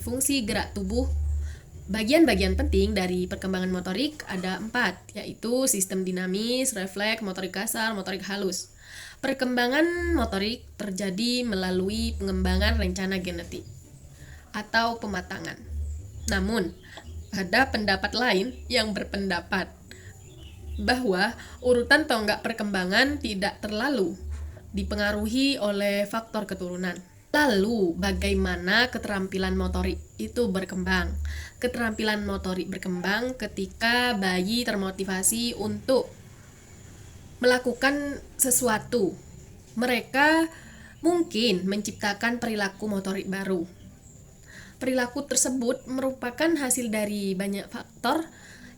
fungsi gerak tubuh. Bagian-bagian penting dari perkembangan motorik ada 4, yaitu sistem dinamis, refleks, motorik kasar, motorik halus. Perkembangan motorik terjadi melalui pengembangan rencana genetik atau pematangan. Namun, ada pendapat lain yang berpendapat bahwa urutan tonggak perkembangan tidak terlalu dipengaruhi oleh faktor keturunan. Lalu, bagaimana keterampilan motorik itu berkembang? Keterampilan motorik berkembang ketika bayi termotivasi untuk melakukan sesuatu. Mereka mungkin menciptakan perilaku motorik baru. Perilaku tersebut merupakan hasil dari banyak faktor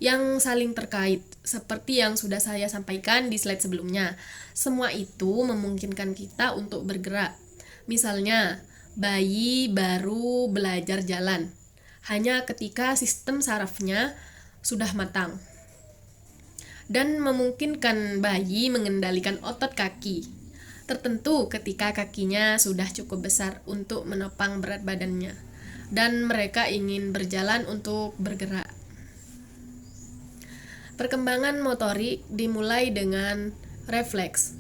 yang saling terkait, seperti yang sudah saya sampaikan di slide sebelumnya. Semua itu memungkinkan kita untuk bergerak. Misalnya, bayi baru belajar jalan hanya ketika sistem sarafnya sudah matang, dan memungkinkan bayi mengendalikan otot kaki tertentu ketika kakinya sudah cukup besar untuk menopang berat badannya, dan mereka ingin berjalan untuk bergerak. Perkembangan motorik dimulai dengan refleks.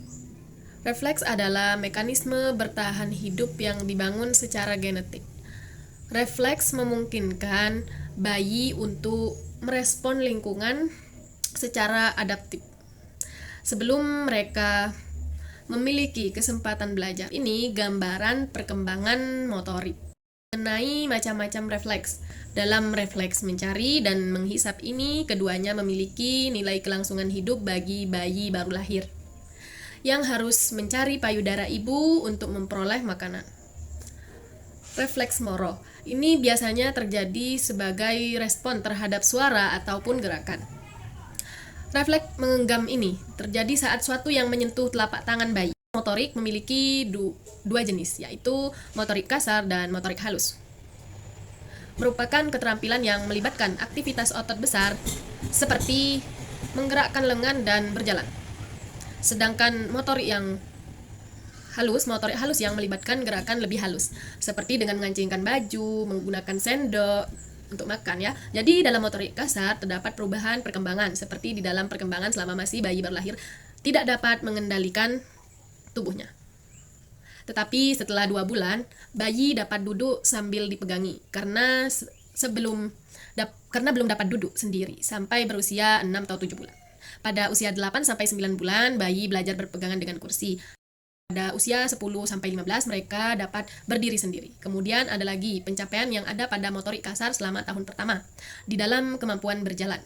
Refleks adalah mekanisme bertahan hidup yang dibangun secara genetik. Refleks memungkinkan bayi untuk merespon lingkungan secara adaptif sebelum mereka memiliki kesempatan belajar. Ini gambaran perkembangan motorik. Mengenai macam-macam refleks. Dalam refleks mencari dan menghisap ini, keduanya memiliki nilai kelangsungan hidup bagi bayi baru lahir yang harus mencari payudara ibu untuk memperoleh makanan. Refleks moro. Ini biasanya terjadi sebagai respon terhadap suara ataupun gerakan. Refleks menggenggam ini terjadi saat suatu yang menyentuh telapak tangan bayi. Motorik memiliki dua jenis, yaitu motorik kasar dan motorik halus. Merupakan keterampilan yang melibatkan aktivitas otot besar seperti menggerakkan lengan dan berjalan. Sedangkan motorik halus yang melibatkan gerakan lebih halus, seperti dengan mengancingkan baju, menggunakan sendok untuk makan ya. Jadi dalam motorik kasar terdapat perubahan perkembangan, seperti di dalam perkembangan selama masih bayi baru lahir tidak dapat mengendalikan tubuhnya. Tetapi setelah 2 bulan, bayi dapat duduk sambil dipegangi karena belum dapat duduk sendiri sampai berusia 6 atau 7 bulan. Pada usia 8 sampai 9 bulan, bayi belajar berpegangan dengan kursi. Pada usia 10 sampai 15, mereka dapat berdiri sendiri. Kemudian ada lagi pencapaian yang ada pada motorik kasar selama tahun pertama di dalam kemampuan berjalan.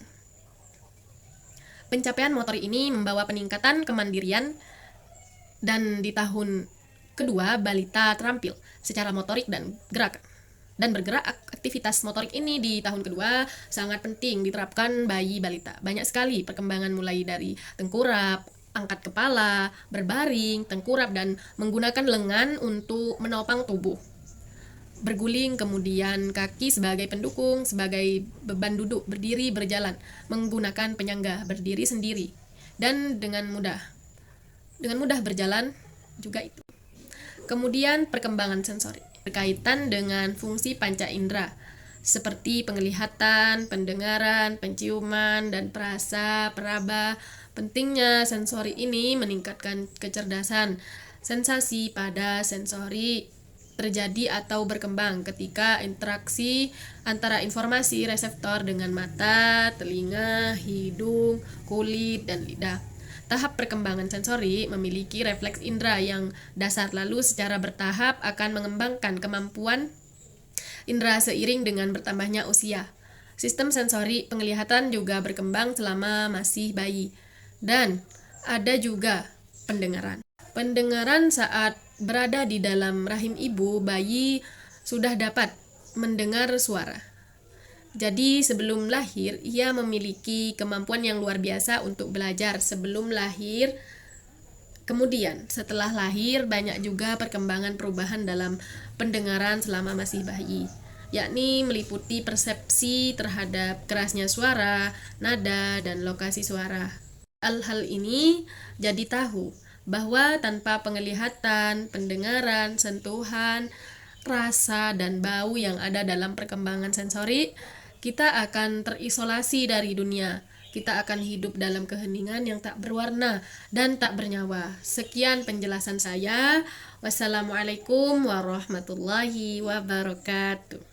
Pencapaian motorik ini membawa peningkatan kemandirian, dan di tahun kedua balita terampil secara motorik dan bergerak. Aktivitas motorik ini di tahun kedua sangat penting diterapkan bayi balita. Banyak sekali perkembangan mulai dari tengkurap, angkat kepala, berbaring, tengkurap, dan menggunakan lengan untuk menopang tubuh. Berguling, kemudian kaki sebagai pendukung, sebagai beban duduk, berdiri, berjalan, menggunakan penyangga, berdiri sendiri, dan dengan mudah berjalan juga itu. Kemudian perkembangan sensori berkaitan dengan fungsi panca indera seperti penglihatan, pendengaran, penciuman, dan perasa, peraba. Pentingnya sensori ini meningkatkan kecerdasan sensasi pada sensori terjadi atau berkembang ketika interaksi antara informasi reseptor dengan mata, telinga, hidung, kulit, dan lidah. Tahap perkembangan sensori memiliki refleks indera yang dasar, lalu secara bertahap akan mengembangkan kemampuan indera seiring dengan bertambahnya usia. Sistem sensori penglihatan juga berkembang selama masih bayi. Dan ada juga pendengaran. Pendengaran saat berada di dalam rahim ibu, bayi sudah dapat mendengar suara. Jadi sebelum lahir, ia memiliki kemampuan yang luar biasa untuk belajar sebelum lahir. Kemudian setelah lahir, banyak juga perkembangan perubahan dalam pendengaran selama masih bayi, yakni meliputi persepsi terhadap kerasnya suara, nada, dan lokasi suara. Hal-hal ini jadi tahu bahwa tanpa penglihatan, pendengaran, sentuhan, rasa, dan bau yang ada dalam perkembangan sensori, kita akan terisolasi dari dunia. Kita akan hidup dalam keheningan yang tak berwarna dan tak bernyawa. Sekian penjelasan saya. Wassalamualaikum warahmatullahi wabarakatuh.